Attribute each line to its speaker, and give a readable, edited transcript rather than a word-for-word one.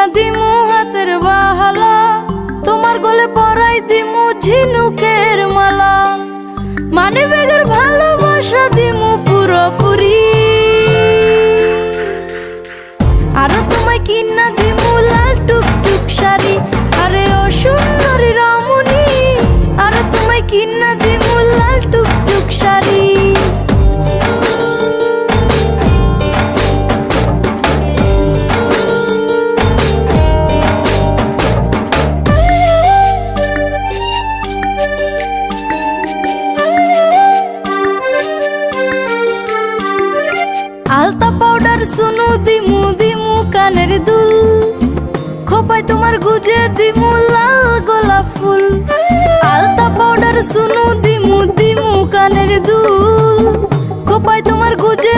Speaker 1: কিনা দিমু হাতের বাহালা, তোমার গলে পরাই দিমু ঝিনুকের মালা, মানে বেগের ভালোবাসা দিমু পুরোপুরি। আরো তোমায় কিনা দিমু লাল টুকটুক শাড়ি, আরে ও সুন্দরী রমণী, আরো তোমায় কিনা দিমু লাল টুকটুক শাড়ি। আলতা পাউডার সুনু দিমু দিমু কানের দুল, খোপায় তোমার গুজে দিমু লাল গোলাপ ফুল। আলতা পাউডার সুনু দিমু দিমু কানের দুল, খোপায় তোমার গুজে